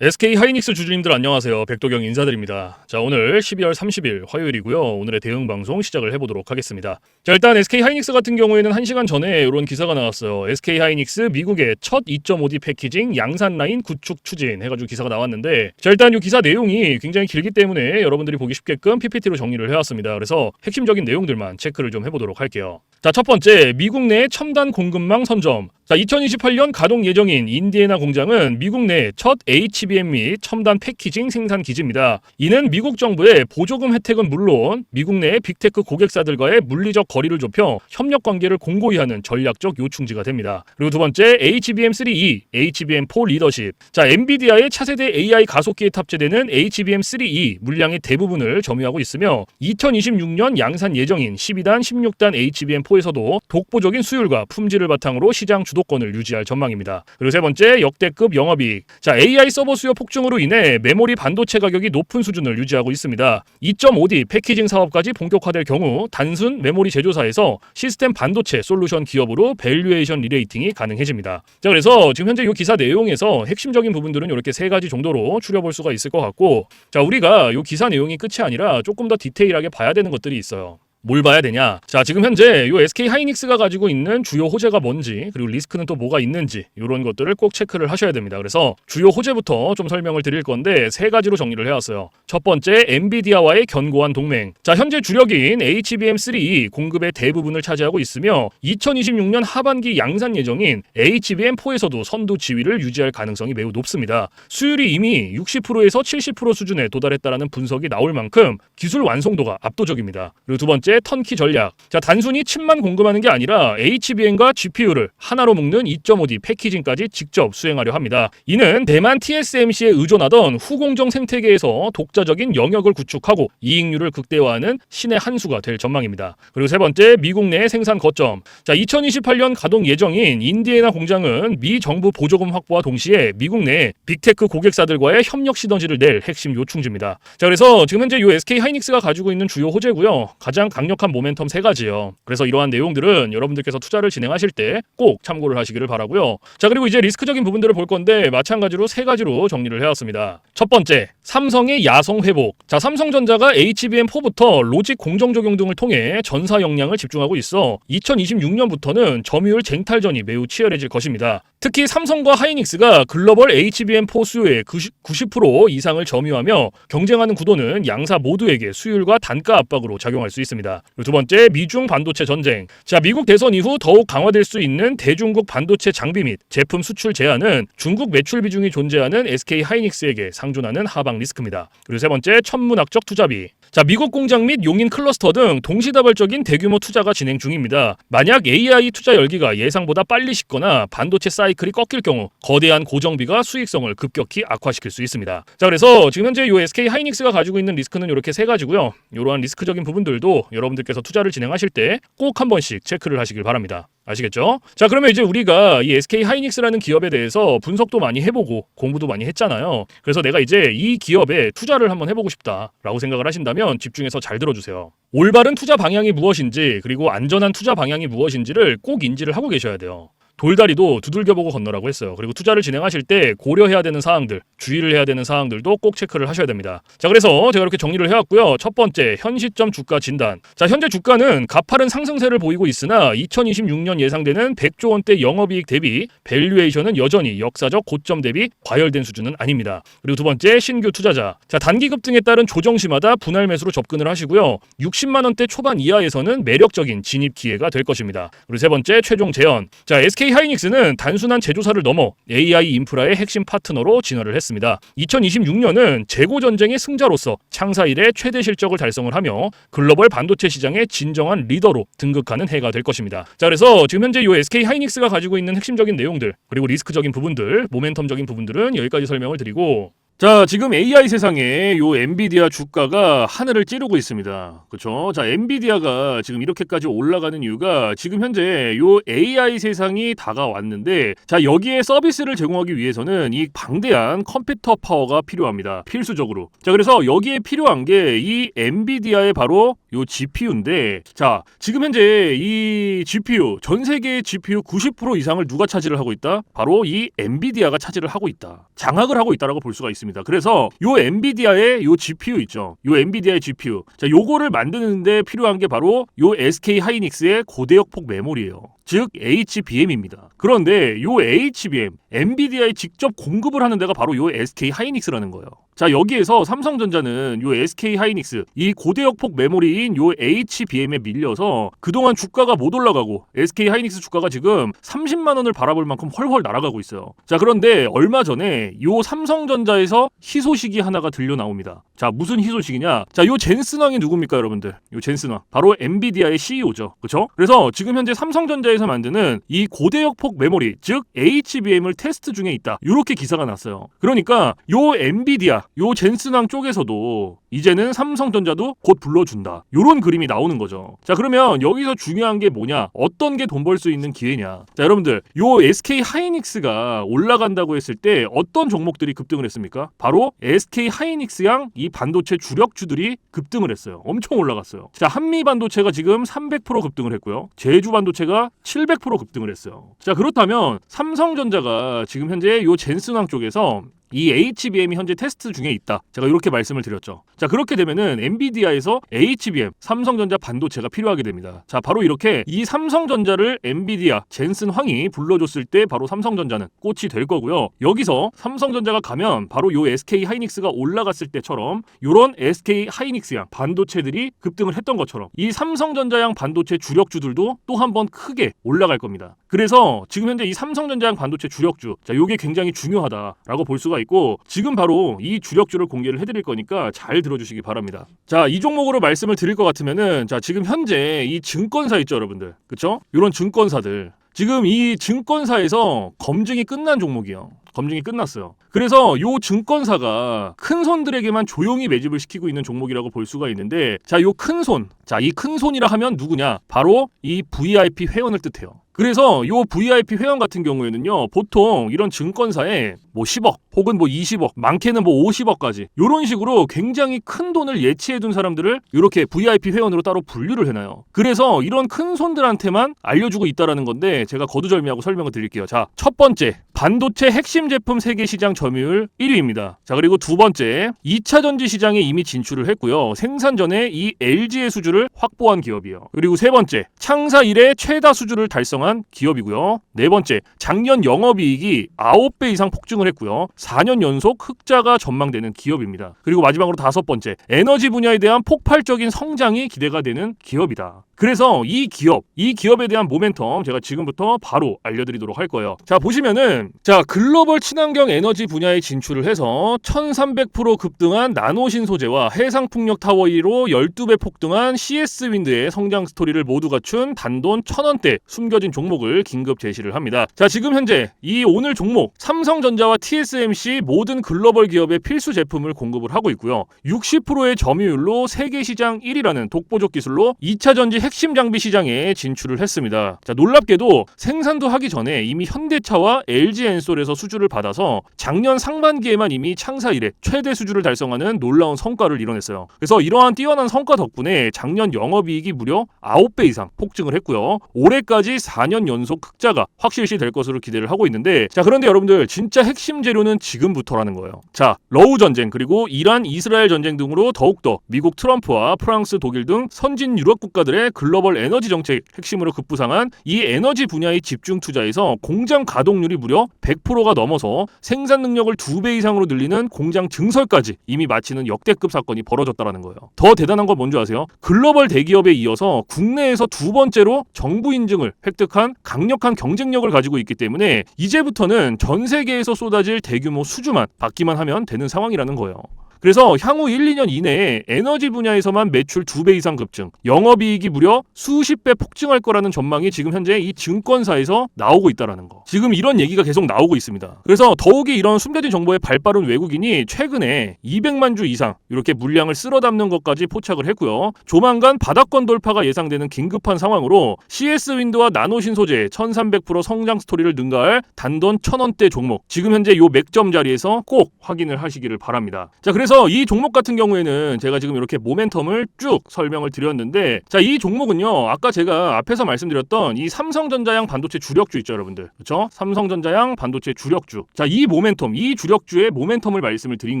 SK 하이닉스 주주님들 안녕하세요. 백도경 인사드립니다. 자, 오늘 12월 30일 화요일이고요. 오늘의 대응 방송 시작을 해보도록 하겠습니다. 자, 일단 SK 하이닉스 같은 경우에는 1시간 전에 이런 기사가 나왔어요. SK 하이닉스 미국의 첫 2.5D 패키징 양산 라인 구축 추진 해가지고 기사가 나왔는데, 자, 일단 이 기사 내용이 굉장히 길기 때문에 여러분들이 보기 쉽게끔 PPT로 정리를 해왔습니다. 그래서 핵심적인 내용들만 체크를 좀 해보도록 할게요. 자, 첫 번째, 미국 내 첨단 공급망 선점. 자, 2028년 가동 예정인 인디애나 공장은 미국 내 첫 HBM 및 첨단 패키징 생산 기지입니다. 이는 미국 정부의 보조금 혜택은 물론 미국 내 빅테크 고객사들과의 물리적 거리를 좁혀 협력 관계를 공고히 하는 전략적 요충지가 됩니다. 그리고 두 번째, HBM3E, HBM4 리더십. 자, 엔비디아의 차세대 AI 가속기에 탑재되는 HBM3E 물량의 대부분을 점유하고 있으며 2026년 양산 예정인 12단, 16단 HBM4에서도 독보적인 수율과 품질을 바탕으로 시장 주도권을 유지할 전망입니다. 그리고 세 번째, 역대급 영업이익. 자, AI 서버 수요 폭증으로 인해 메모리 반도체 가격이 높은 수준을 유지하고 있습니다. 2.5D 패키징 사업까지 본격화될 경우 단순 메모리 제조사에서 시스템 반도체 솔루션 기업으로 밸류에이션 리레이팅이 가능해집니다. 자, 그래서 지금 현재 이 기사 내용에서 핵심적인 부분들은 이렇게 세 가지 정도로 추려볼 수가 있을 것 같고, 자, 우리가 이 기사 내용이 끝이 아니라 조금 더 디테일하게 봐야 되는 것들이 있어요. 뭘 봐야 되냐? 자, 지금 현재 이 SK 하이닉스가 가지고 있는 주요 호재가 뭔지, 그리고 리스크는 또 뭐가 있는지 이런 것들을 꼭 체크를 하셔야 됩니다. 그래서 주요 호재부터 좀 설명을 드릴 건데 세 가지로 정리를 해왔어요. 첫 번째, 엔비디아와의 견고한 동맹. 자, 현재 주력인 HBM3 공급의 대부분을 차지하고 있으며 2026년 하반기 양산 예정인 HBM4에서도 선두 지위를 유지할 가능성이 매우 높습니다. 수율이 이미 60%에서 70% 수준에 도달했다라는 분석이 나올 만큼 기술 완성도가 압도적입니다. 그리고 두 번째, 턴키 전략. 자, 단순히 칩만 공급하는 게 아니라 HBM과 GPU를 하나로 묶는 2.5D 패키징까지 직접 수행하려 합니다. 이는 대만 TSMC에 의존하던 후공정 생태계에서 독자적인 영역을 구축하고 이익률을 극대화하는 신의 한 수가 될 전망입니다. 그리고 세 번째, 미국 내 생산 거점. 자, 2028년 가동 예정인 인디애나 공장은 미 정부 보조금 확보와 동시에 미국 내 빅테크 고객사들과의 협력 시너지를 낼 핵심 요충지입니다. 자, 그래서 지금 현재 이 SK 하이닉스가 가지고 있는 주요 호재고요. 가장 강력한 모멘텀 세 가지요. 그래서 이러한 내용들은 여러분들께서 투자를 진행하실 때 꼭 참고를 하시기를 바라고요. 자, 그리고 이제 리스크적인 부분들을 볼 건데 마찬가지로 세 가지로 정리를 해왔습니다. 첫 번째, 삼성의 야성 회복. 자, 삼성전자가 HBM4부터 로직 공정 적용 등을 통해 전사 역량을 집중하고 있어 2026년부터는 점유율 쟁탈전이 매우 치열해질 것입니다. 특히 삼성과 하이닉스가 글로벌 HBM4 수요의 90% 이상을 점유하며 경쟁하는 구도는 양사 모두에게 수율과 단가 압박으로 작용할 수 있습니다. 두 번째, 미중 반도체 전쟁. 자, 미국 대선 이후 더욱 강화될 수 있는 대중국 반도체 장비 및 제품 수출 제한은 중국 매출 비중이 존재하는 SK 하이닉스에게 상존하는 하방 리스크입니다. 그리고 세 번째, 천문학적 투자비. 자, 미국 공장 및 용인 클러스터 등 동시다발적인 대규모 투자가 진행 중입니다. 만약 AI 투자 열기가 예상보다 빨리 식거나 반도체 사이클이 꺾일 경우 거대한 고정비가 수익성을 급격히 악화시킬 수 있습니다. 자, 그래서 지금 현재 이 SK 하이닉스가 가지고 있는 리스크는 이렇게 세 가지고요. 이러한 리스크적인 부분들도 여러분들께서 투자를 진행하실 때 꼭 한 번씩 체크를 하시길 바랍니다. 아시겠죠? 자, 그러면 이제 우리가 이 SK 하이닉스라는 기업에 대해서 분석도 많이 해보고 공부도 많이 했잖아요. 그래서 내가 이제 이 기업에 투자를 한번 해보고 싶다라고 생각을 하신다면 집중해서 잘 들어주세요. 올바른 투자 방향이 무엇인지, 그리고 안전한 투자 방향이 무엇인지를 꼭 인지를 하고 계셔야 돼요. 돌다리도 두들겨보고 건너라고 했어요. 그리고 투자를 진행하실 때 고려해야 되는 사항들, 주의를 해야 되는 사항들도 꼭 체크를 하셔야 됩니다. 자, 그래서 제가 이렇게 정리를 해왔고요. 첫 번째, 현 시점 주가 진단. 자, 현재 주가는 가파른 상승세를 보이고 있으나 2026년 예상되는 100조 원대 영업이익 대비 밸류에이션은 여전히 역사적 고점 대비 과열된 수준은 아닙니다. 그리고 두 번째, 신규 투자자. 자, 단기 급등에 따른 조정 시마다 분할 매수로 접근을 하시고요. 60만 원대 초반 이하에서는 매력적인 진입 기회가 될 것입니다. 그리고 세 번째, 최종 재현. 자, SK 하이닉스는 단순한 제조사를 넘어 AI 인프라의 핵심 파트너로 진화를 했습니다. 2026년은 재고 전쟁의 승자로서 창사 이래 최대 실적을 달성을 하며 글로벌 반도체 시장의 진정한 리더로 등극하는 해가 될 것입니다. 자, 그래서 지금 현재 이 SK 하이닉스가 가지고 있는 핵심적인 내용들, 그리고 리스크적인 부분들, 모멘텀적인 부분들은 여기까지 설명을 드리고, 자, 지금 AI 세상에 요 엔비디아 주가가 하늘을 찌르고 있습니다. 그렇죠? 자, 엔비디아가 지금 이렇게까지 올라가는 이유가 지금 현재 요 AI 세상이 다가왔는데, 자, 여기에 서비스를 제공하기 위해서는 이 방대한 컴퓨터 파워가 필요합니다. 필수적으로. 자, 그래서 여기에 필요한 게 이 엔비디아의 바로 요 GPU인데, 자, 지금 현재 이 GPU, 전 세계의 GPU 90% 이상을 누가 차지를 하고 있다? 바로 이 엔비디아가 차지를 하고 있다. 장악을 하고 있다라고 볼 수가 있습니다. 그래서 요 엔비디아의 요 GPU 있죠. 요 엔비디아의 GPU. 자, 요거를 만드는데 필요한 게 바로 요 SK 하이닉스의 고대역폭 메모리예요. 즉 HBM입니다. 그런데 요 HBM, 엔비디아에 직접 공급을 하는 데가 바로 요 SK 하이닉스라는 거예요. 자, 여기에서 삼성전자는 요 SK 하이닉스, 이 고대역폭 메모리인 요 HBM에 밀려서 그동안 주가가 못 올라가고 SK 하이닉스 주가가 지금 30만 원을 바라볼 만큼 헐헐 날아가고 있어요. 자, 그런데 얼마 전에 요 삼성전자에서 희소식이 하나가 들려 나옵니다. 자, 무슨 희소식이냐? 자, 요 젠슨왕이 누굽니까, 여러분들? 요 젠슨왕. 바로 엔비디아의 CEO죠. 그렇죠? 그래서 지금 현재 삼성전자에서 만드는 이 고대역폭 메모리, 즉 HBM을 테스트 중에 있다. 이렇게 기사가 났어요. 그러니까 요 엔비디아, 요 젠슨왕 쪽에서도 이제는 삼성전자도 곧 불러준다. 요런 그림이 나오는 거죠. 자, 그러면 여기서 중요한 게 뭐냐? 어떤 게 돈 벌 수 있는 기회냐? 자, 여러분들, 요 SK 하이닉스가 올라간다고 했을 때 어떤 종목들이 급등을 했습니까? 바로 SK 하이닉스양 이 반도체 주력주들이 급등을 했어요. 엄청 올라갔어요. 자, 한미 반도체가 지금 300% 급등을 했고요. 제주 반도체가 700% 급등을 했어요. 자, 그렇다면 삼성전자가 지금 현재 요 젠슨왕 쪽에서 이 HBM이 현재 테스트 중에 있다. 제가 이렇게 말씀을 드렸죠. 자, 그렇게 되면은 엔비디아에서 HBM, 삼성전자 반도체가 필요하게 됩니다. 자, 바로 이렇게 이 삼성전자를 엔비디아, 젠슨 황이 불러줬을 때 바로 삼성전자는 꽃이 될 거고요. 여기서 삼성전자가 가면 바로 요 SK 하이닉스가 올라갔을 때처럼 요런 SK 하이닉스양 반도체들이 급등을 했던 것처럼 이 삼성전자양 반도체 주력주들도 또 한 번 크게 올라갈 겁니다. 그래서 지금 현재 이 삼성전자양 반도체 주력주, 자, 요게 굉장히 중요하다라고 볼 수가 있고, 지금 바로 이 주력주를 공개를 해드릴 거니까 잘 들어주시기 바랍니다. 자, 이 종목으로 말씀을 드릴 것 같으면은, 자, 지금 현재 이 증권사 있죠, 여러분들. 그쵸? 이런 증권사들. 지금 이 증권사에서 검증이 끝난 종목이에요. 검증이 끝났어요. 그래서 요 증권사가 큰 손들에게만 조용히 매집을 시키고 있는 종목이라고 볼 수가 있는데, 자, 요 큰 손. 자, 이 큰 손이라 하면 누구냐? 바로 이 VIP 회원을 뜻해요. 그래서 요 VIP 회원 같은 경우에는요, 보통 이런 증권사에 뭐 10억 혹은 뭐 20억, 많게는 뭐 50억까지 요런 식으로 굉장히 큰 돈을 예치해둔 사람들을 이렇게 VIP 회원으로 따로 분류를 해놔요. 그래서 이런 큰 손들한테만 알려주고 있다라는 건데, 제가 거두절미하고 설명을 드릴게요. 자, 첫 번째, 반도체 핵심 제품 세계 시장 점유율 1위입니다. 자, 그리고 두 번째, 2차 전지 시장에 이미 진출을 했고요. 생산 전에 이 LG의 수주를 확보한 기업이에요. 그리고 세 번째, 창사 이래 최다 수주를 달성한 기업이고요. 네 번째, 작년 영업이익이 9배 이상 폭증을 했고요. 4년 연속 흑자가 전망되는 기업입니다. 그리고 마지막으로 다섯 번째, 에너지 분야에 대한 폭발적인 성장이 기대가 되는 기업이다. 그래서 이 기업에 대한 모멘텀 제가 지금부터 바로 알려드리도록 할 거예요. 자, 보시면은, 자, 글로벌 친환경 에너지 분야에 진출을 해서 1300% 급등한 나노신 소재와 해상풍력 타워 1위로 12배 폭등한 CS윈드의 성장 스토리를 모두 갖춘 단돈 1000원대 숨겨진 종목을 긴급 제시를 합니다. 자, 지금 현재 이 오늘 종목 삼성전자와 TSMC 모든 글로벌 기업의 필수 제품을 공급을 하고 있고요. 60%의 점유율로 세계 시장 1위라는 독보적 기술로 2차 전지 핵심 장비 시장에 진출을 했습니다. 자, 놀랍게도 생산도 하기 전에 이미 현대차와 LG엔솔에서 수주를 받아서 작년 상반기에만 이미 창사 이래 최대 수주를 달성하는 놀라운 성과를 이뤄냈어요. 그래서 이러한 뛰어난 성과 덕분에 작년 영업이익이 무려 9배 이상 폭증을 했고요. 올해까지 4년 연속 흑자가 확실시 될 것으로 기대를 하고 있는데, 자, 그런데 여러분들, 진짜 핵심 재료는 지금부터라는 거예요. 자, 러우 전쟁 그리고 이란 이스라엘 전쟁 등으로 더욱더 미국 트럼프와 프랑스 독일 등 선진 유럽 국가들의 글로벌 에너지 정책 핵심으로 급부상한 이 에너지 분야의 집중 투자에서 공장 가동률이 무려 100%가 넘어서 생산 능력을 2배 이상으로 늘리는 공장 증설까지 이미 마치는 역대급 사건이 벌어졌다라는 거예요. 더 대단한 건 뭔지 아세요? 글로벌 대기업에 이어서 국내에서 두 번째로 정부 인증을 획득한 강력한 경쟁력을 가지고 있기 때문에 이제부터는 전 세계에서 쏟아질 대규모 수주만 받기만 하면 되는 상황이라는 거예요. 그래서 향후 1, 2년 이내에 에너지 분야에서만 매출 2배 이상 급증, 영업이익이 무려 수십 배 폭증할 거라는 전망이 지금 현재 이 증권사에서 나오고 있다는 거. 지금 이런 얘기가 계속 나오고 있습니다. 그래서 더욱이 이런 숨겨진 정보에 발빠른 외국인이 최근에 200만 주 이상 이렇게 물량을 쓸어 담는 것까지 포착을 했고요. 조만간 바닥권 돌파가 예상되는 긴급한 상황으로 CS윈드와 나노신소재 1300% 성장 스토리를 능가할 단돈 1000원대 종목, 지금 현재 요 맥점 자리에서 꼭 확인을 하시기를 바랍니다. 자, 그래서 이 종목 같은 경우에는 제가 지금 이렇게 모멘텀을 쭉 설명을 드렸는데, 자, 이 종목은요, 아까 제가 앞에서 말씀드렸던 이 삼성전자양 반도체 주력주 있죠, 여러분들. 그렇죠? 삼성전자양 반도체 주력주. 자, 이 모멘텀, 이 주력주의 모멘텀을 말씀을 드린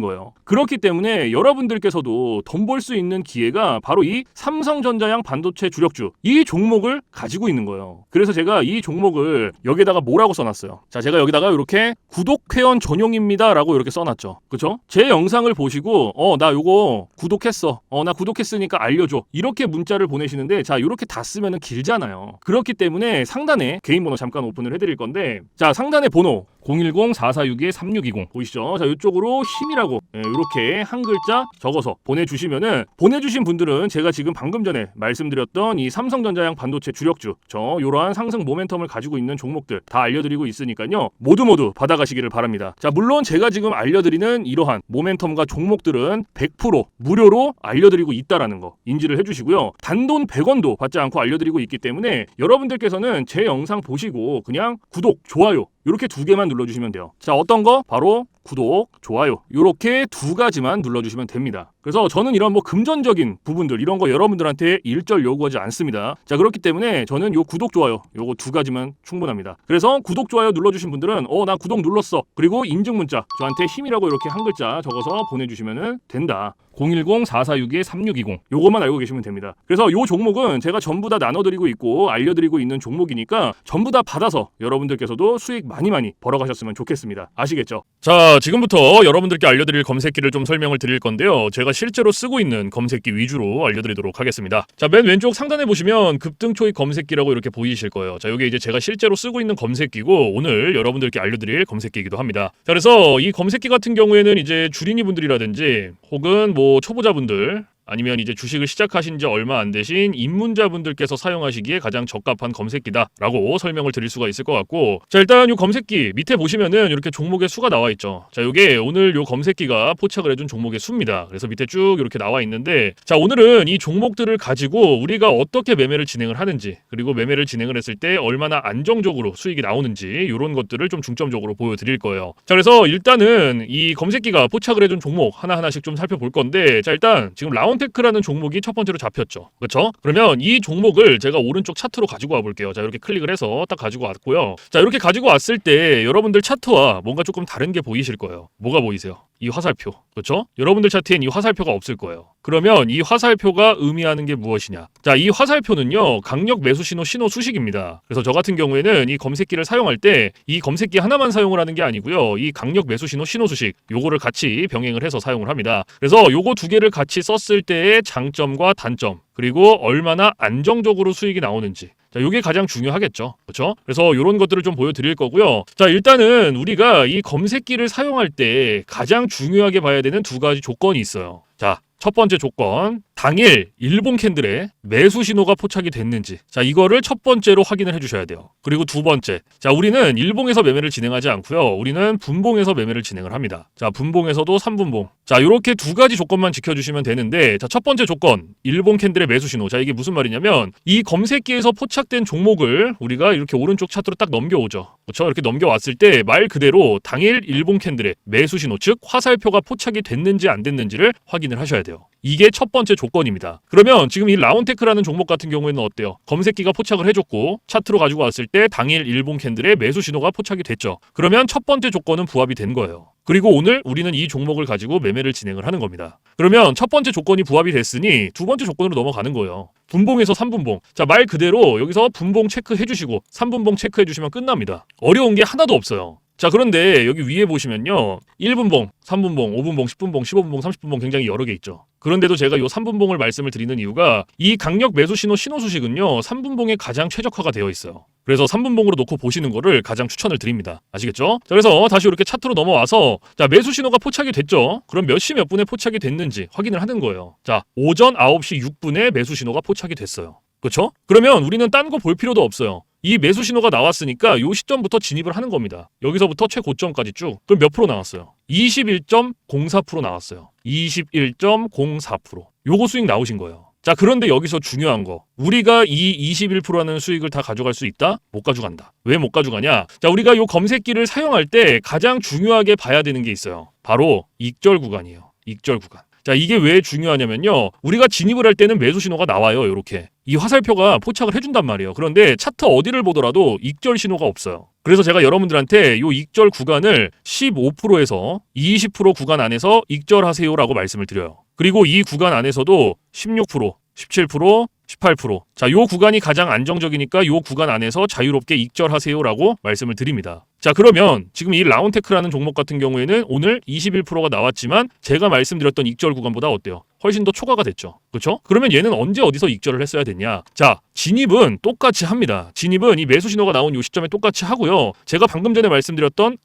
거예요. 그렇기 때문에 여러분들께서도 돈 벌 수 있는 기회가 바로 이 삼성전자양 반도체 주력주, 이 종목을 가지고 있는 거예요. 그래서 제가 이 종목을 여기다가 뭐라고 써놨어요. 자, 제가 여기다가 이렇게 구독 회원 전용입니다 라고 이렇게 써놨죠. 그쵸? 제 영상을 보시고 나 요거 구독했어, 나 구독했으니까 알려줘, 이렇게 문자를 보내시는데, 자, 요렇게 다 쓰면은 길잖아요. 그렇기 때문에 상단에 개인 번호 잠깐 오픈을 해드릴 건데, 자, 상단에 번호 010-4462-3620 보이시죠? 자, 이쪽으로 힘이라고 이렇게 한 글자 적어서 보내주시면은, 보내주신 분들은 제가 지금 방금 전에 말씀드렸던 이 삼성전자양 반도체 주력주, 요러한 상승 모멘텀을 가지고 있는 종목들 다 알려드리고 있으니까요, 모두 받아가시기를 바랍니다. 자, 물론 제가 지금 알려드리는 이러한 모멘텀과 종목들은 100% 무료로 알려드리고 있다라는 거 인지를 해주시고요. 단돈 100원도 받지 않고 알려드리고 있기 때문에 여러분들께서는 제 영상 보시고 그냥 구독, 좋아요 이렇게 2개만 눌러주시면 돼요. 자, 어떤 거? 바로 구독, 좋아요, 이렇게 2가지만 눌러주시면 됩니다. 그래서 저는 이런 금전적인 부분들 이런 거 여러분들한테 일절 요구하지 않습니다. 자, 그렇기 때문에 저는 요 구독, 좋아요 요거 2가지만 충분합니다. 그래서 구독, 좋아요 눌러주신 분들은 나 구독 눌렀어, 그리고 인증 문자 저한테 힘이라고 이렇게 한 글자 적어서 보내주시면 된다. 010-4462-3620 요것만 알고 계시면 됩니다. 그래서 요 종목은 제가 전부 다 나눠드리고 있고 알려드리고 있는 종목이니까 전부 다 받아서 여러분들께서도 수익 많이 벌어가셨으면 좋겠습니다. 아시겠죠? 자, 지금부터 여러분들께 알려드릴 검색기를 좀 설명을 드릴 건데요, 제가 실제로 쓰고 있는 검색기 위주로 알려드리도록 하겠습니다. 자, 맨 왼쪽 상단에 보시면 급등초입 검색기라고 이렇게 보이실 거예요. 자, 이게 이제 제가 실제로 쓰고 있는 검색기고 오늘 여러분들께 알려드릴 검색기이기도 합니다. 자, 그래서 이 검색기 같은 경우에는 이제 주린이 분들이라든지 혹은 초보자분들, 아니면 이제 주식을 시작하신 지 얼마 안 되신 입문자분들께서 사용하시기에 가장 적합한 검색기다라고 설명을 드릴 수가 있을 것 같고, 자, 일단 이 검색기 밑에 보시면은 이렇게 종목의 수가 나와 있죠. 자, 이게 오늘 이 검색기가 포착을 해준 종목의 수입니다. 그래서 밑에 쭉 이렇게 나와 있는데, 자, 오늘은 이 종목들을 가지고 우리가 어떻게 매매를 진행을 하는지, 그리고 매매를 진행을 했을 때 얼마나 안정적으로 수익이 나오는지 이런 것들을 좀 중점적으로 보여드릴 거예요. 자, 그래서 일단은 이 검색기가 포착을 해준 종목 하나하나씩 좀 살펴볼 건데, 자, 일단 지금 라운테크라는 종목이 첫 번째로 잡혔죠. 그렇죠? 그러면 이 종목을 제가 오른쪽 차트로 가지고 와 볼게요. 자, 이렇게 클릭을 해서 딱 가지고 왔고요. 자, 이렇게 가지고 왔을 때 여러분들 차트와 뭔가 조금 다른 게 보이실 거예요. 뭐가 보이세요? 이 화살표. 그렇죠? 여러분들 차트엔 이 화살표가 없을 거예요. 그러면 이 화살표가 의미하는 게 무엇이냐? 자, 이 화살표는요, 강력 매수 신호 수식입니다. 그래서 저 같은 경우에는 이 검색기를 사용할 때 이 검색기 하나만 사용을 하는 게 아니고요, 이 강력 매수 신호 수식 요거를 같이 병행을 해서 사용을 합니다. 그래서 요거 2개를 같이 썼을 때의 장점과 단점, 그리고 얼마나 안정적으로 수익이 나오는지, 자, 이게 가장 중요하겠죠. 그렇죠? 그래서 이런 것들을 좀 보여드릴 거고요. 자, 일단은 우리가 이 검색기를 사용할 때 가장 중요하게 봐야 되는 2가지 조건이 있어요. 자, 첫 번째 조건, 당일 일본 캔들에 매수 신호가 포착이 됐는지, 자, 이거를 첫 번째로 확인을 해주셔야 돼요. 그리고 2번째, 자, 우리는 일봉에서 매매를 진행하지 않고요, 우리는 분봉에서 매매를 진행을 합니다. 자, 분봉에서도 3분봉, 자, 이렇게 2가지 조건만 지켜주시면 되는데, 자, 첫 번째 조건, 일본 캔들의 매수 신호. 자, 이게 무슨 말이냐면 이 검색기에서 포착된 종목을 우리가 이렇게 오른쪽 차트로 딱 넘겨오죠. 그렇죠? 이렇게 넘겨왔을 때 말 그대로 당일 일본 캔들의 매수 신호, 즉 화살표가 포착이 됐는지 안 됐는지를 확인을 하셔야 돼요. 이게 첫 번째 조건입니다. 그러면 지금 이 라운테크라는 종목 같은 경우에는 어때요? 검색기가 포착을 해줬고 차트로 가지고 왔을 때 당일 일본 캔들의 매수 신호가 포착이 됐죠. 그러면 첫 번째 조건은 부합이 된 거예요. 그리고 오늘 우리는 이 종목을 가지고 매매를 진행을 하는 겁니다. 그러면 첫 번째 조건이 부합이 됐으니 2번째 조건으로 넘어가는 거예요. 분봉에서 3분봉. 자, 말 그대로 여기서 분봉 체크해 주시고 3분봉 체크해 주시면 끝납니다. 어려운 게 하나도 없어요. 자, 그런데 여기 위에 보시면요. 1분봉, 3분봉, 5분봉, 10분봉, 15분봉, 30분봉 굉장히 여러 개 있죠. 그런데도 제가 요 3분봉을 말씀을 드리는 이유가 이 강력 매수 신호 수식은요. 3분봉에 가장 최적화가 되어 있어요. 그래서 3분봉으로 놓고 보시는 거를 가장 추천을 드립니다. 아시겠죠? 자, 그래서 다시 이렇게 차트로 넘어와서 자, 매수 신호가 포착이 됐죠. 그럼 몇 시 몇 분에 포착이 됐는지 확인을 하는 거예요. 자, 오전 9시 6분에 매수 신호가 포착이 됐어요. 그렇죠? 그러면 우리는 딴 거 볼 필요도 없어요. 이 매수 신호가 나왔으니까 요 시점부터 진입을 하는 겁니다. 여기서부터 최고점까지 쭉. 그럼 몇 프로 나왔어요? 21.04% 나왔어요. 21.04%. 요거 수익 나오신 거예요. 자, 그런데 여기서 중요한 거. 우리가 이 21%라는 수익을 다 가져갈 수 있다? 못 가져간다. 왜 못 가져가냐? 자, 우리가 요 검색기를 사용할 때 가장 중요하게 봐야 되는 게 있어요. 바로 익절 구간이에요. 익절 구간. 자, 이게 왜 중요하냐면요. 우리가 진입을 할 때는 매수 신호가 나와요. 이렇게. 이 화살표가 포착을 해준단 말이에요. 그런데 차트 어디를 보더라도 익절 신호가 없어요. 그래서 제가 여러분들한테 요 익절 구간을 15%에서 20% 구간 안에서 익절하세요라고 말씀을 드려요. 그리고 이 구간 안에서도 16%, 17%, 18%. 자, 요 구간이 가장 안정적이니까 요 구간 안에서 자유롭게 익절하세요라고 말씀을 드립니다. 자, 그러면 지금 이 라운테크라는 종목 같은 경우에는 오늘 21%가 나왔지만 제가 말씀드렸던 익절 구간보다 어때요? 훨씬 더 초과가 됐죠. 그렇죠? 그러면 얘는 언제 어디서 익절을 했어야 됐냐? 자, 진입은 똑같이 합니다. 진입은 이 매수 신호가 나온 요 시점에 똑같이 하고요. 제가 방금 전에 말씀드렸던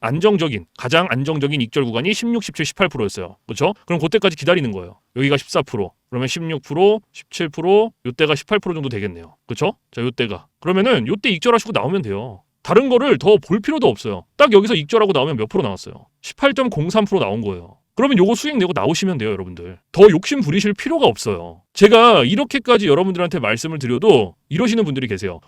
가장 안정적인 익절 구간이 16, 17, 18%였어요. 그렇죠? 그럼 그때까지 기다리는 거예요. 여기가 14%, 그러면 16%, 17%, 요때가 18% 정도 되겠네요. 그렇죠? 자, 요때가. 그러면은 요때 익절하시고 나오면 돼요. 다른 거를 더 볼 필요도 없어요. 딱 여기서 익절하고 나오면 몇 프로 나왔어요? 18.03% 나온 거예요. 그러면 요거 수익 내고 나오시면 돼요, 여러분들. 더 욕심 부리실 필요가 없어요. 제가 이렇게까지 여러분들한테 말씀을 드려도 이러시는 분들이 계세요.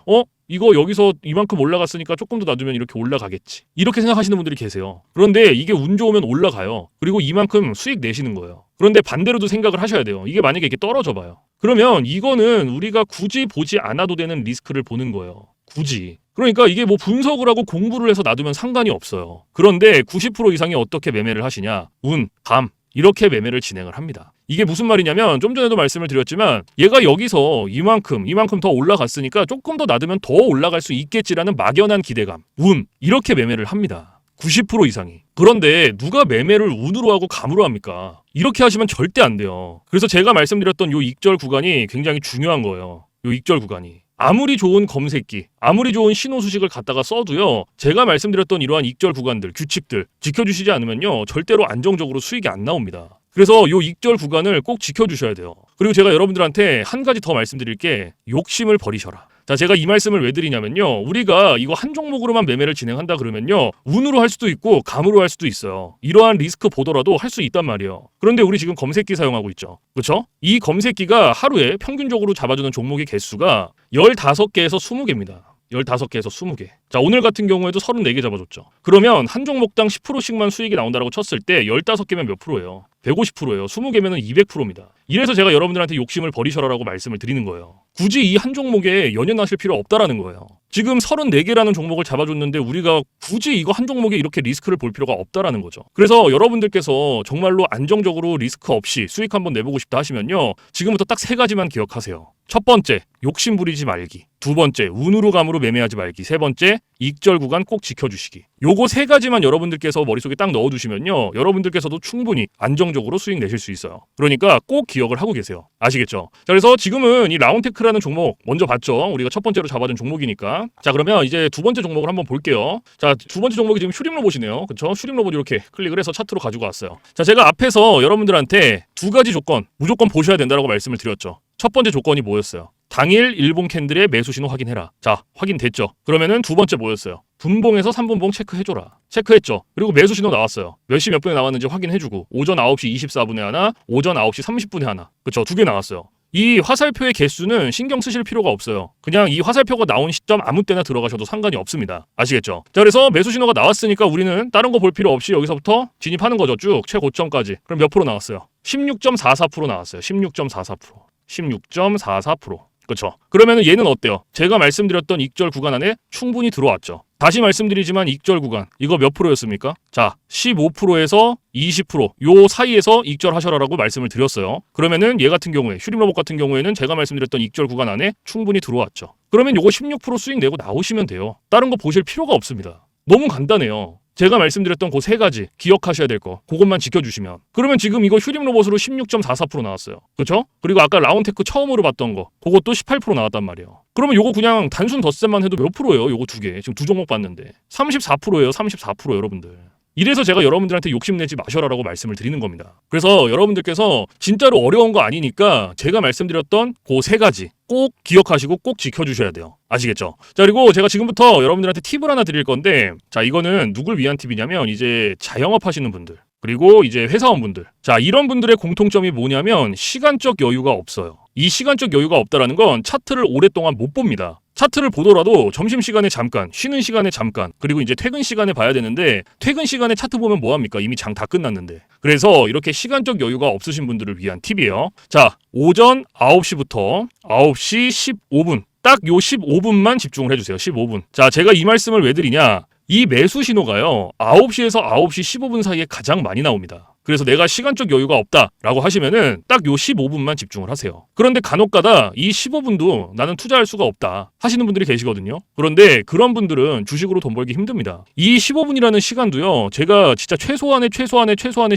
이거 여기서 이만큼 올라갔으니까 조금 더 놔두면 이렇게 올라가겠지. 이렇게 생각하시는 분들이 계세요. 그런데 이게 운 좋으면 올라가요. 그리고 이만큼 수익 내시는 거예요. 그런데 반대로도 생각을 하셔야 돼요. 이게 만약에 이렇게 떨어져 봐요. 그러면 이거는 우리가 굳이 보지 않아도 되는 리스크를 보는 거예요. 굳이. 그러니까 이게 뭐 분석을 하고 공부를 해서 놔두면 상관이 없어요. 그런데 90% 이상이 어떻게 매매를 하시냐? 운, 감, 이렇게 매매를 진행을 합니다. 이게 무슨 말이냐면 좀 전에도 말씀을 드렸지만 얘가 여기서 이만큼 더 올라갔으니까 조금 더 놔두면 더 올라갈 수 있겠지라는 막연한 기대감, 운, 이렇게 매매를 합니다. 90% 이상이. 그런데 누가 매매를 운으로 하고 감으로 합니까? 이렇게 하시면 절대 안 돼요. 그래서 제가 말씀드렸던 요 익절 구간이 굉장히 중요한 거예요. 요 익절 구간이. 아무리 좋은 검색기, 아무리 좋은 신호 수식을 갖다가 써도요. 제가 말씀드렸던 이러한 익절 구간들, 규칙들 지켜주시지 않으면요. 절대로 안정적으로 수익이 안 나옵니다. 그래서 요 익절 구간을 꼭 지켜주셔야 돼요. 그리고 제가 여러분들한테 한 가지 더 말씀드릴 게 욕심을 버리셔라. 자, 제가 이 말씀을 왜 드리냐면요. 우리가 이거 한 종목으로만 매매를 진행한다 그러면요. 운으로 할 수도 있고 감으로 할 수도 있어요. 이러한 리스크 보더라도 할 수 있단 말이에요. 그런데 우리 지금 검색기 사용하고 있죠. 그렇죠? 이 검색기가 하루에 평균적으로 잡아주는 종목의 개수가 15개에서 20개입니다. 15개에서 20개. 자, 오늘 같은 경우에도 34개 잡아줬죠. 그러면 한 종목당 10%씩만 수익이 나온다고 쳤을 때 15개면 몇 프로예요? 150%예요. 20개면 200%입니다. 이래서 제가 여러분들한테 욕심을 버리셔라라고 말씀을 드리는 거예요. 굳이 이 한 종목에 연연하실 필요 없다라는 거예요. 지금 34개라는 종목을 잡아줬는데 우리가 굳이 이거 한 종목에 이렇게 리스크를 볼 필요가 없다라는 거죠. 그래서 여러분들께서 정말로 안정적으로 리스크 없이 수익 한번 내보고 싶다 하시면요. 지금부터 딱 3가지만 기억하세요. 첫 번째, 욕심 부리지 말기. 두 번째, 운으로 감으로 매매하지 말기. 세 번째, 익절 구간 꼭 지켜주시기. 요거 3가지만 여러분들께서 머릿속에 딱 넣어두시면요. 여러분들께서도 충분히 안정적으로 수익 내실 수 있어요. 그러니까 꼭 기억을 하고 계세요. 아시겠죠? 자, 그래서 지금은 이 라운테크라는 종목 먼저 봤죠. 우리가 첫 번째로 잡아준 종목이니까. 자, 그러면 이제 두 번째 종목을 한번 볼게요. 자, 두 번째 종목이 지금 슈링 로봇이네요. 그쵸? 슈링 로봇 이렇게 클릭을 해서 차트로 가지고 왔어요. 자, 제가 앞에서 여러분들한테 2가지 조건 무조건 보셔야 된다고 말씀을 드렸죠. 첫 번째 조건이 뭐였어요? 당일 일봉 캔들의 매수 신호 확인해라. 자, 확인됐죠? 그러면은 두 번째 뭐였어요? 분봉에서 3분봉 체크해줘라. 체크했죠? 그리고 매수 신호 나왔어요. 몇 시 몇 분에 나왔는지 확인해주고 오전 9시 24분에 하나, 오전 9시 30분에 하나. 그쵸? 2개 나왔어요. 이 화살표의 개수는 신경 쓰실 필요가 없어요. 그냥 이 화살표가 나온 시점 아무 때나 들어가셔도 상관이 없습니다. 아시겠죠? 자, 그래서 매수 신호가 나왔으니까 우리는 다른 거 볼 필요 없이 여기서부터 진입하는 거죠. 쭉 최고점까지. 그럼 몇 프로 나왔어요? 16.44% 나왔어요. 16.44%. 16.44%. 그렇죠. 그러면은 얘는 어때요? 제가 말씀드렸던 익절 구간 안에 충분히 들어왔죠. 다시 말씀드리지만 익절 구간 이거 몇 프로였습니까? 자, 15%에서 20% 요 사이에서 익절하셔라라고 말씀을 드렸어요. 그러면은 얘 같은 경우에 슈링로봇 같은 경우에는 제가 말씀드렸던 익절 구간 안에 충분히 들어왔죠. 그러면 요거 16% 수익 내고 나오시면 돼요. 다른 거 보실 필요가 없습니다. 너무 간단해요. 제가 말씀드렸던 그 세 가지 기억하셔야 될 거 그것만 지켜주시면 그러면 지금 이거 휴림 로봇으로 16.44% 나왔어요. 그렇죠? 그리고 아까 라운테크 처음으로 봤던 거 그것도 18% 나왔단 말이에요. 그러면 요거 그냥 단순 덧셈만 해도 몇 프로예요? 요거 두 개. 지금 두 종목 봤는데 34%예요. 34% 여러분들. 이래서 제가 여러분들한테 욕심내지 마셔라라고 말씀을 드리는 겁니다. 그래서 여러분들께서 진짜로 어려운 거 아니니까 제가 말씀드렸던 그 세 가지 꼭 기억하시고 꼭 지켜주셔야 돼요. 아시겠죠? 자, 그리고 제가 지금부터 여러분들한테 팁을 하나 드릴 건데 자, 이거는 누굴 위한 팁이냐면 이제 자영업 하시는 분들 그리고 이제 회사원분들 자, 이런 분들의 공통점이 뭐냐면 시간적 여유가 없어요. 이 시간적 여유가 없다라는 건 차트를 오랫동안 못 봅니다. 차트를 보더라도 점심시간에 잠깐, 쉬는 시간에 잠깐, 그리고 이제 퇴근 시간에 봐야 되는데 퇴근 시간에 차트 보면 뭐합니까? 이미 장 다 끝났는데. 그래서 이렇게 시간적 여유가 없으신 분들을 위한 팁이에요. 자, 오전 9시부터 9시 15분. 딱 요 15분만 집중을 해주세요. 15분. 자, 제가 이 말씀을 왜 드리냐? 이 매수 신호가요. 9시에서 9시 15분 사이에 가장 많이 나옵니다. 그래서 내가 시간적 여유가 없다라고 하시면은 딱 요 15분만 집중을 하세요. 그런데 간혹가다 이 15분도 나는 투자할 수가 없다 하시는 분들이 계시거든요. 그런데 그런 분들은 주식으로 돈 벌기 힘듭니다. 이 15분이라는 시간도요. 제가 진짜 최소한의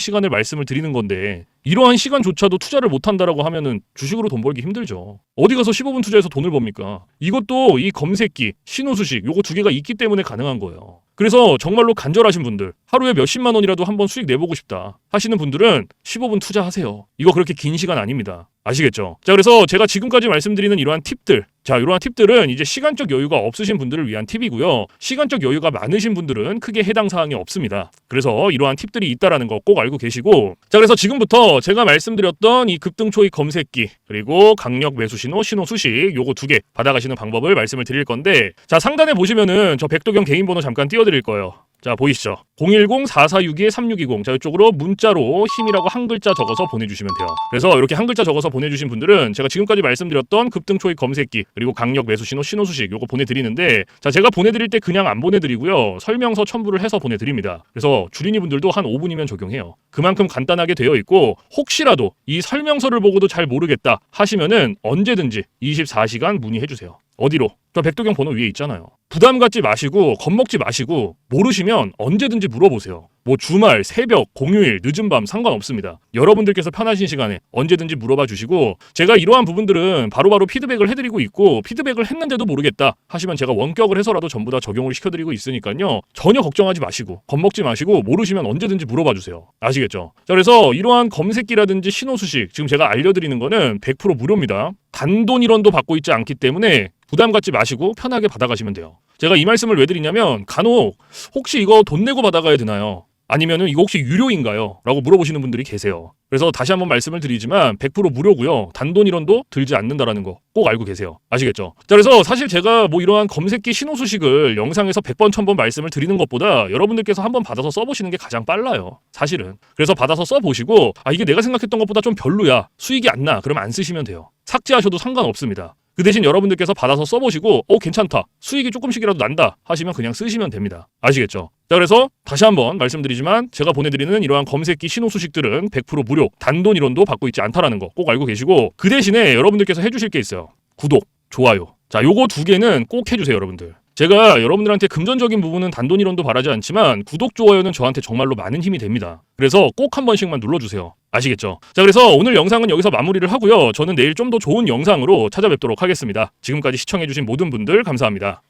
시간을 말씀을 드리는 건데 이러한 시간조차도 투자를 못한다라고 하면은 주식으로 돈 벌기 힘들죠. 어디 가서 15분 투자해서 돈을 법니까? 이것도 이 검색기, 신호수식 요거 두 개가 있기 때문에 가능한 거예요. 그래서 정말로 간절하신 분들 하루에 몇십만 원이라도 한번 수익 내보고 싶다 하시는 분들은 15분 투자하세요. 이거 그렇게 긴 시간 아닙니다. 아시겠죠? 자, 그래서 제가 지금까지 말씀드리는 이러한 팁들 자, 이러한 팁들은 이제 시간적 여유가 없으신 분들을 위한 팁이고요. 시간적 여유가 많으신 분들은 크게 해당 사항이 없습니다. 그래서 이러한 팁들이 있다라는 거 꼭 알고 계시고 자, 그래서 지금부터 제가 말씀드렸던 이 급등 초입 검색기 그리고 강력 매수 신호, 신호 수식 요거 두 개 받아가시는 방법을 말씀을 드릴 건데 자, 상단에 보시면은 저 백도경 개인 번호 잠깐 띄워드릴 거예요. 자, 보이시죠? 010-4462-3620 자, 이쪽으로 문자로 힘이라고 한 글자 적어서 보내주시면 돼요. 그래서 이렇게 한 글자 적어서 보내주신 분들은 제가 지금까지 말씀드렸던 급등 초입 검색기 그리고 강력 매수 신호, 신호 수식 요거 보내드리는데 자, 제가 보내드릴 때 그냥 안 보내드리고요. 설명서 첨부를 해서 보내드립니다. 그래서 주린이 분들도 한 5분이면 적용해요. 그만큼 간단하게 되어 있고 혹시라도 이 설명서를 보고도 잘 모르겠다 하시면은 언제든지 24시간 문의해주세요. 어디로? 저 백도경 번호 위에 있잖아요. 부담 갖지 마시고 겁먹지 마시고 모르시면 언제든지 물어보세요. 뭐 주말, 새벽, 공휴일, 늦은 밤 상관없습니다. 여러분들께서 편하신 시간에 언제든지 물어봐 주시고 제가 이러한 부분들은 바로바로 피드백을 해드리고 있고 피드백을 했는데도 모르겠다 하시면 제가 원격을 해서라도 전부 다 적용을 시켜드리고 있으니까요. 전혀 걱정하지 마시고 겁먹지 마시고 모르시면 언제든지 물어봐 주세요. 아시겠죠? 자, 그래서 이러한 검색기라든지 신호수식 지금 제가 알려드리는 거는 100% 무료입니다. 단돈 1원도 받고 있지 않기 때문에 부담 갖지 마시고 편하게 받아가시면 돼요. 제가 이 말씀을 왜 드리냐면 간혹 혹시 이거 돈 내고 받아가야 되나요? 아니면은 이거 혹시 유료인가요? 라고 물어보시는 분들이 계세요. 그래서 다시 한번 말씀을 드리지만 100% 무료고요. 단돈 1원도 들지 않는다라는 거 꼭 알고 계세요. 아시겠죠? 자, 그래서 사실 제가 뭐 이러한 검색기 신호 수식을 영상에서 100번 1000번 말씀을 드리는 것보다 여러분들께서 한번 받아서 써보시는 게 가장 빨라요. 사실은. 그래서 받아서 써보시고 아, 이게 내가 생각했던 것보다 좀 별로야. 수익이 안 나. 그러면 안 쓰시면 돼요. 삭제하셔도 상관없습니다. 그 대신 여러분들께서 받아서 써보시고 괜찮다. 수익이 조금씩이라도 난다 하시면 그냥 쓰시면 됩니다. 아시겠죠? 자, 그래서 다시 한번 말씀드리지만 제가 보내드리는 이러한 검색기 신호 수식들은 100% 무료, 단돈 1원도 받고 있지 않다라는 거 꼭 알고 계시고 그 대신에 여러분들께서 해주실 게 있어요. 구독, 좋아요. 자, 요거 두 개는 꼭 해주세요, 여러분들. 제가 여러분들한테 금전적인 부분은 단돈 1원도 바라지 않지만 구독, 좋아요는 저한테 정말로 많은 힘이 됩니다. 그래서 꼭 한 번씩만 눌러주세요. 아시겠죠? 자, 그래서 오늘 영상은 여기서 마무리를 하고요. 저는 내일 좀 더 좋은 영상으로 찾아뵙도록 하겠습니다. 지금까지 시청해주신 모든 분들 감사합니다.